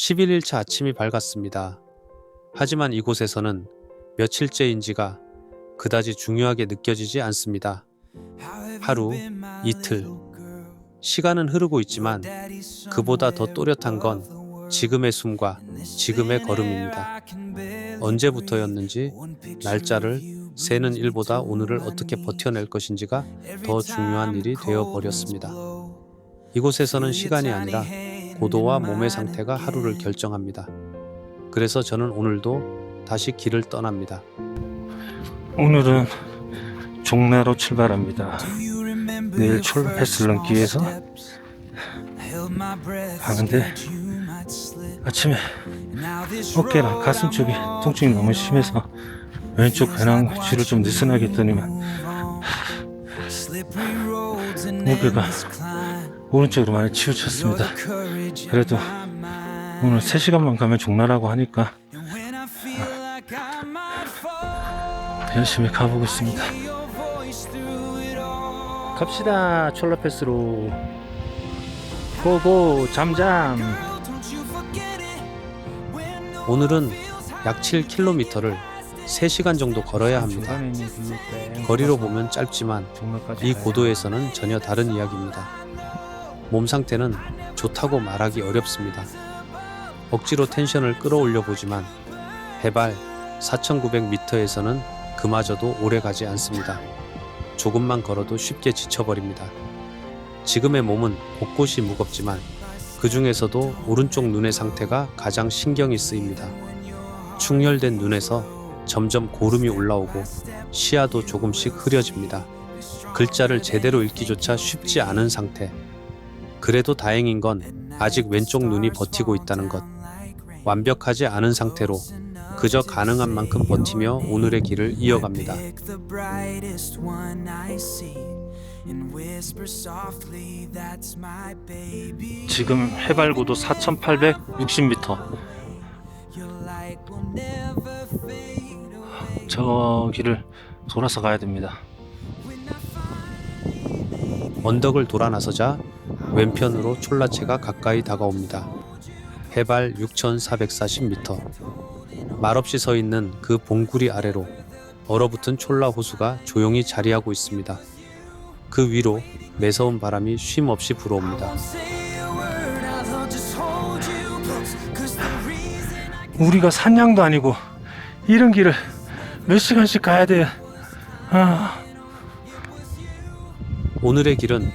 11일차 아침이 밝았습니다. 하지만 이곳에서는 며칠째인지가 그다지 중요하게 느껴지지 않습니다. 하루, 이틀, 시간은 흐르고 있지만 그보다 더 또렷한 건 지금의 숨과 지금의 걸음입니다. 언제부터였는지 날짜를 세는 일보다 오늘을 어떻게 버텨낼 것인지가 더 중요한 일이 되어버렸습니다. 이곳에서는 시간이 아니라 고도와 몸의 상태가 하루를 결정합니다. 그래서 저는 오늘도 다시 길을 떠납니다. 오늘은 종래로 출발합니다. 내일 촐라패스를 넘기 위해서 가는데 아침에 어깨랑 가슴 쪽에 통증이 너무 심해서 왼쪽 배낭 뒤로 좀 느슨하게 했더니만 무게가 오른쪽으로 많이 치우쳤습니다. 그래도 오늘 3시간만 가면 종나라고 하니까 열심히 가보겠습니다. 갑시다. 촐라패스로 고고 잠잠. 오늘은 약 7km를 3시간 정도 걸어야 합니다. 거리로 보면 짧지만 이 고도에서는 전혀 다른 이야기입니다. 몸 상태는 좋다고 말하기 어렵습니다. 억지로 텐션을 끌어올려 보지만 해발 4,900m에서는 그마저도 오래 가지 않습니다. 조금만 걸어도 쉽게 지쳐버립니다. 지금의 몸은 곳곳이 무겁지만 그 중에서도 오른쪽 눈의 상태가 가장 신경이 쓰입니다. 충혈된 눈에서 점점 고름이 올라오고 시야도 조금씩 흐려집니다. 글자를 제대로 읽기조차 쉽지 않은 상태. 그래도 다행인 건 아직 왼쪽 눈이 버티고 있다는 것. 완벽하지 않은 상태로 그저 가능한 만큼 버티며 오늘의 길을 이어갑니다. 지금 해발 고도 4,860m. 저 길을 돌아서 가야 됩니다. 언덕을 돌아 나서자 왼편으로 촐라체가 가까이 다가옵니다. 해발 6,440m. 말없이 서 있는 그 봉구리 아래로 얼어붙은 촐라 호수가 조용히 자리하고 있습니다. 그 위로 매서운 바람이 쉼없이 불어옵니다. 우리가 산양도 아니고 이런 길을 몇 시간씩 가야 돼. 오늘의 길은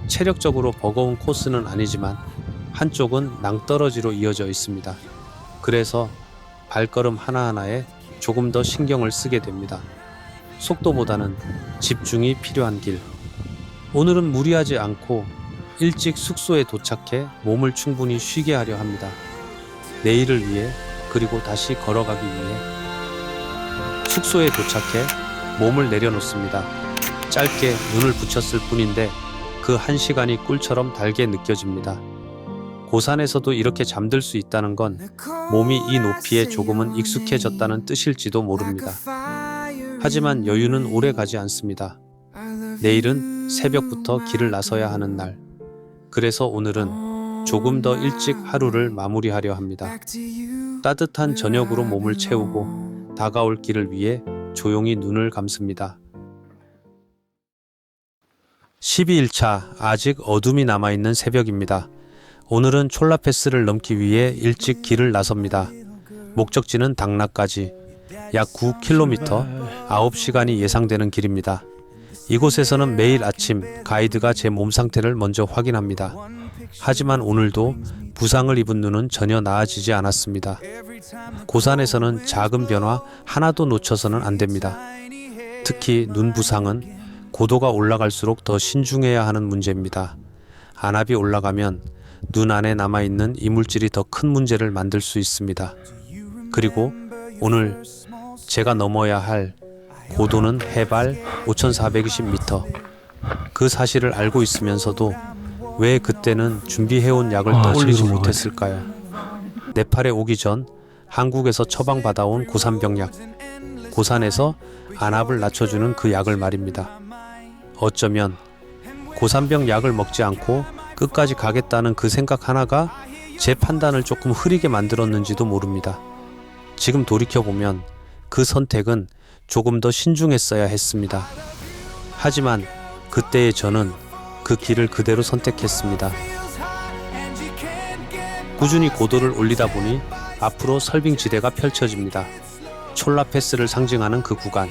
체력적으로 버거운 코스는 아니지만 한쪽은 낭떠러지로 이어져 있습니다. 그래서 발걸음 하나하나에 조금 더 신경을 쓰게 됩니다. 속도보다는 집중이 필요한 길. 오늘은 무리하지 않고 일찍 숙소에 도착해 몸을 충분히 쉬게 하려 합니다. 내일을 위해 그리고 다시 걸어가기 위해. 숙소에 도착해 몸을 내려놓습니다. 짧게 눈을 붙였을 뿐인데 그 1시간이 꿀처럼 달게 느껴집니다. 고산에서도 이렇게 잠들 수 있다는 건 몸이 이 높이에 조금은 익숙해졌다는 뜻일지도 모릅니다. 하지만 여유는 오래 가지 않습니다. 내일은 새벽부터 길을 나서야 하는 날. 그래서 오늘은 조금 더 일찍 하루를 마무리하려 합니다. 따뜻한 저녁으로 몸을 채우고 다가올 길을 위해 조용히 눈을 감습니다. 12일차 아직 어둠이 남아있는 새벽입니다. 오늘은 촐라패스를 넘기 위해 일찍 길을 나섭니다. 목적지는 당나까지 약 9km, 9시간이 예상되는 길입니다. 이곳에서는 매일 아침 가이드가 제 몸 상태를 먼저 확인합니다. 하지만 오늘도 부상을 입은 눈은 전혀 나아지지 않았습니다. 고산에서는 작은 변화 하나도 놓쳐서는 안 됩니다. 특히 눈 부상은 고도가 올라갈수록 더 신중해야 하는 문제입니다. 안압이 올라가면 눈 안에 남아있는 이물질이 더 큰 문제를 만들 수 있습니다. 그리고 오늘 제가 넘어야 할 고도는 해발 5,420m. 그 사실을 알고 있으면서도 왜 그때는 준비해온 약을 떠올리지 못했을까요? 네팔에 오기 전 한국에서 처방받아온 고산병약. 고산에서 안압을 낮춰주는 그 약을 말입니다. 어쩌면 고산병 약을 먹지 않고 끝까지 가겠다는 그 생각 하나가 제 판단을 조금 흐리게 만들었는지도 모릅니다. 지금 돌이켜보면 그 선택은 조금 더 신중했어야 했습니다. 하지만 그때의 저는 그 길을 그대로 선택했습니다. 꾸준히 고도를 올리다 보니 앞으로 설빙지대가 펼쳐집니다. 촐라패스를 상징하는 그 구간.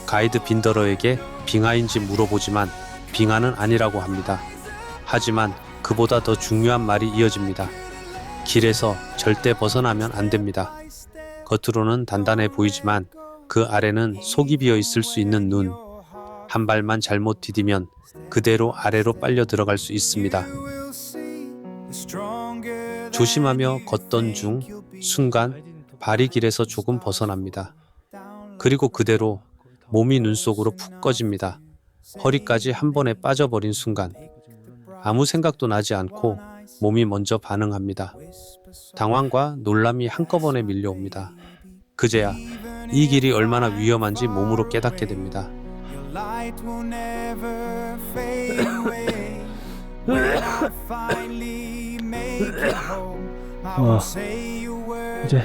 가이드 빈더러에게 빙하인지 물어보지만 빙하는 아니라고 합니다. 하지만 그보다 더 중요한 말이 이어집니다. 길에서 절대 벗어나면 안 됩니다. 겉으로는 단단해 보이지만 그 아래는 속이 비어 있을 수 있는 눈. 한 발만 잘못 디디면 그대로 아래로 빨려 들어갈 수 있습니다. 조심하며 걷던 중 순간 발이 길에서 조금 벗어납니다. 그리고 그대로 몸이 눈 속으로 푹 꺼집니다. 허리까지 한 번에 빠져버린 순간 아무 생각도 나지 않고 몸이 먼저 반응합니다. 당황과 놀람이 한꺼번에 밀려옵니다. 그제야 이 길이 얼마나 위험한지 몸으로 깨닫게 됩니다. 이제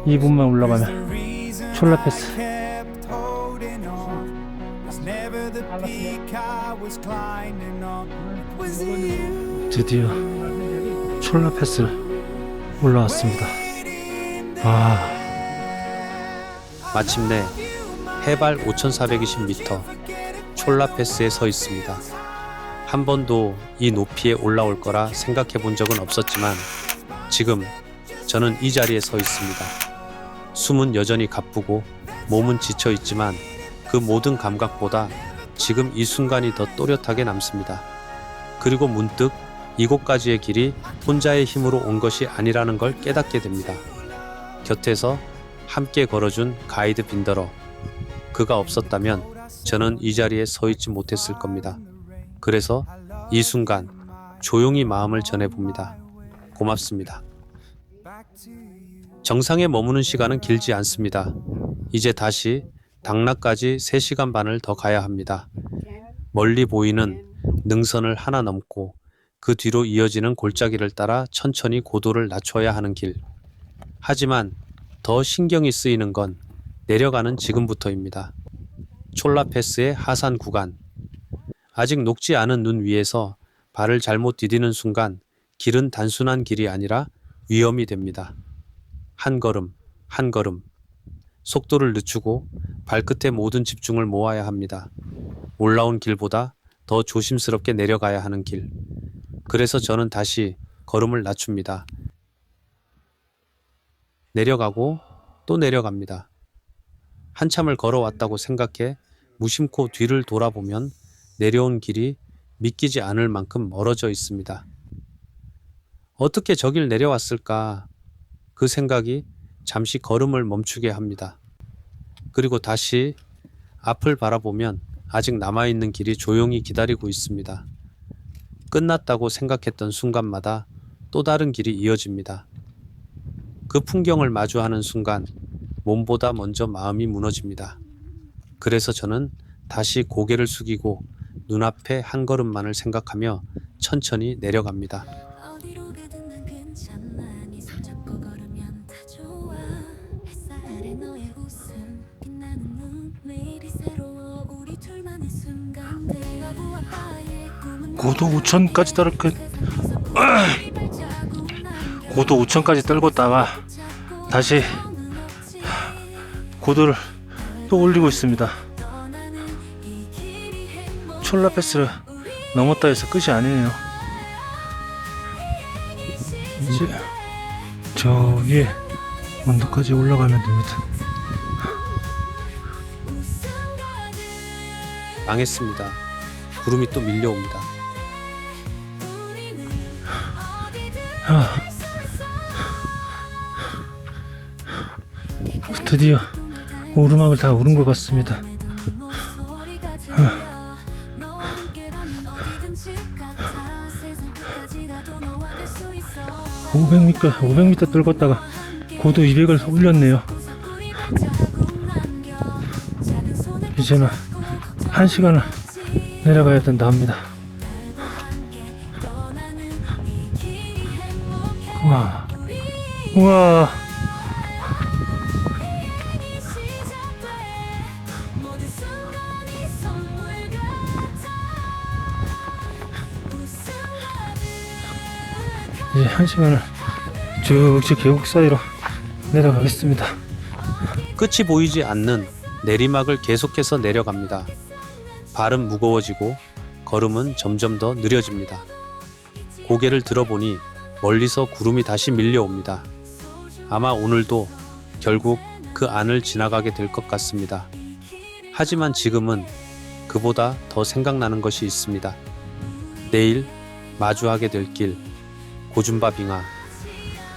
2분만 올라가면 촐라패스. 드디어 촐라패스를 올라왔습니다. 마침내 해발 5,420m 촐라패스에 서 있습니다. 한 번도 이 높이에 올라올 거라 생각해 본 적은 없었지만 지금 저는 이 자리에 서 있습니다. 숨은 여전히 가쁘고 몸은 지쳐 있지만 그 모든 감각보다 지금 이 순간이 더 또렷하게 남습니다. 그리고 문득 이곳까지의 길이 혼자의 힘으로 온 것이 아니라는 걸 깨닫게 됩니다. 곁에서 함께 걸어준 가이드 빈더러. 그가 없었다면 저는 이 자리에 서 있지 못했을 겁니다. 그래서 이 순간 조용히 마음을 전해봅니다. 고맙습니다. 정상에 머무는 시간은 길지 않습니다. 이제 다시 당나까지 3시간 반을 더 가야 합니다. 멀리 보이는 능선을 하나 넘고 그 뒤로 이어지는 골짜기를 따라 천천히 고도를 낮춰야 하는 길. 하지만 더 신경이 쓰이는 건 내려가는 지금부터입니다. 촐라패스의 하산 구간. 아직 녹지 않은 눈 위에서 발을 잘못 디디는 순간 길은 단순한 길이 아니라 위험이 됩니다. 한 걸음, 한 걸음. 속도를 늦추고 발끝에 모든 집중을 모아야 합니다. 올라온 길보다 더 조심스럽게 내려가야 하는 길. 그래서 저는 다시 걸음을 낮춥니다. 내려가고 또 내려갑니다. 한참을 걸어왔다고 생각해 무심코 뒤를 돌아보면 내려온 길이 믿기지 않을 만큼 멀어져 있습니다. 어떻게 저길 내려왔을까? 그 생각이 잠시 걸음을 멈추게 합니다. 그리고 다시 앞을 바라보면 아직 남아있는 길이 조용히 기다리고 있습니다. 끝났다고 생각했던 순간마다 또 다른 길이 이어집니다. 그 풍경을 마주하는 순간 몸보다 먼저 마음이 무너집니다. 그래서 저는 다시 고개를 숙이고 눈앞에 한 걸음만을 생각하며 천천히 내려갑니다. 어디로 가든 난 괜찮아. 네 손 잡고 걸으면 다 좋아. 햇살 아래 너의 웃음 빛나는 눈 매일이 새로워. 우리 둘만의 순간들 아부와 아빠의 꿈은 고도 5천까지 떨을 것. 고도 5천까지 떨궜다가 다시 고도를 또 올리고 있습니다. 촐라패스를 넘었다 해서 끝이 아니네요. 이제 저 위에 언덕까지 올라가면 됩니다. 망했습니다. 구름이 또 밀려옵니다. 드디어 오르막을 다 오른 것 같습니다. 500m 떨궜다가 고도 200을 올렸네요. 이제는 1시간을 내려가야 된다 합니다. 우와. 이제 1시간을 쭉 계곡 사이로 내려가겠습니다. 끝이 보이지 않는 내리막을 계속해서 내려갑니다. 발은 무거워지고 걸음은 점점 더 느려집니다. 고개를 들어보니 멀리서 구름이 다시 밀려옵니다. 아마 오늘도 결국 그 안을 지나가게 될 것 같습니다. 하지만 지금은 그보다 더 생각나는 것이 있습니다. 내일 마주하게 될 길, 고준바 빙하.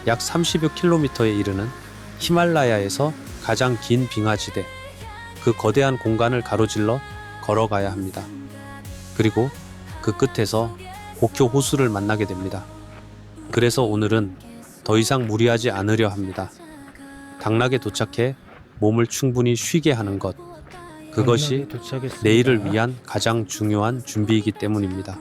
약 30여 킬로미터에 이르는 히말라야에서 가장 긴 빙하지대. 그 거대한 공간을 가로질러 걸어가야 합니다. 그리고 그 끝에서 고쿄 호수를 만나게 됩니다. 그래서 오늘은 더 이상 무리하지 않으려 합니다. 당락에 도착해 몸을 충분히 쉬게 하는 것. 그것이 도착했습니다. 내일을 위한 가장 중요한 준비이기 때문입니다.